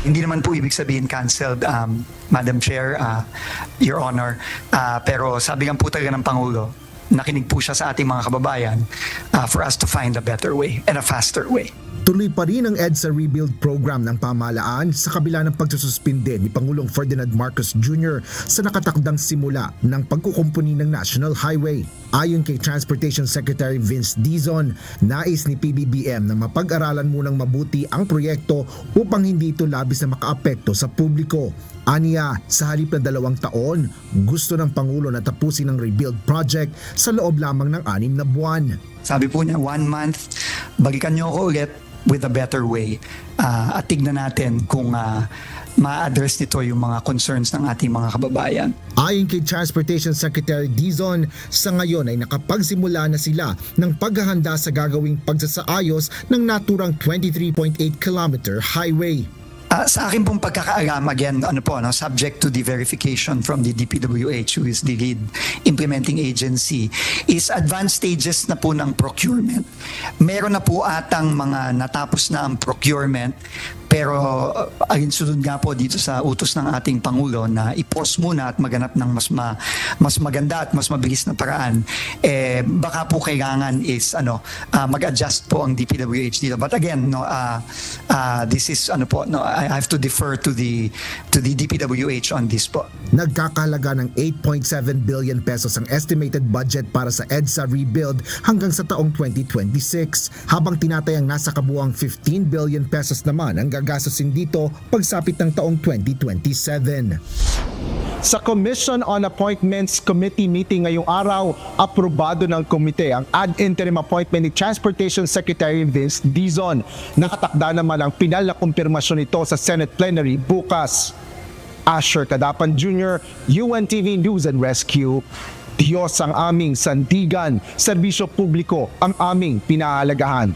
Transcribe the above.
Hindi naman po ibig sabihin canceled, Madam Chair, Your Honor. Pero sabi nga po talaga ng Pangulo, nakinig po siya sa ating mga kababayan for us to find a better way and a faster way. Tuloy pa rin ang EDSA Rebuild program ng pamahalaan sa kabila ng pagsususpinde ni Pangulong Ferdinand Marcos Jr. sa nakatakdang simula ng pagkukumpuni ng National Highway. Ayon kay Transportation Secretary Vince Dizon, nais ni PBBM na mapag-aralan munang mabuti ang proyekto upang hindi ito labis na makaapekto sa publiko. Aniya, sa halip na 2 taon, gusto ng Pangulo na tapusin ang rebuild project sa loob lamang ng 6 na buwan. Sabi po niya, 1 month, balikan niyo ako ulit with a better way. At tignan natin kung ma-address nito yung mga concerns ng ating mga kababayan. Ayon kay Transportation Secretary Dizon, sa ngayon ay nakapagsimula na sila ng paghahanda sa gagawing pagsasaayos ng naturang 23.8 kilometer highway. Sa akin pong pagkakaalam, again, subject to the verification from the DPWH, who is the lead implementing agency, is advanced stages na po ng procurement. Meron na po atang mga natapos na ang procurement, pero alinsunod nga po dito sa utos ng ating Pangulo na i-pause muna at maganap ng mas maganda at mas mabilis na paraan. Baka po kailangan is mag-adjust po ang DPWH dito. But again, this is I have to defer to the DPWH on this po. Nagkakahalaga ng 8.7 billion pesos ang estimated budget para sa EDSA Rebuild hanggang sa taong 2026, habang tinatayang nasa kabuuang 15 billion pesos naman ang gagastusin dito pagsapit ng taong 2027. Sa Commission on Appointments Committee meeting ngayong araw, aprobado ng komite ang ad interim appointment ni Transportation Secretary Vince Dizon. Nakatakda naman ang pinal na kumpirmasyon nito sa Senate Plenary bukas. Asher Cadapan Jr., UNTV News and Rescue. Diyos ang aming sandigan, serbisyo publiko ang aming pinahalagahan.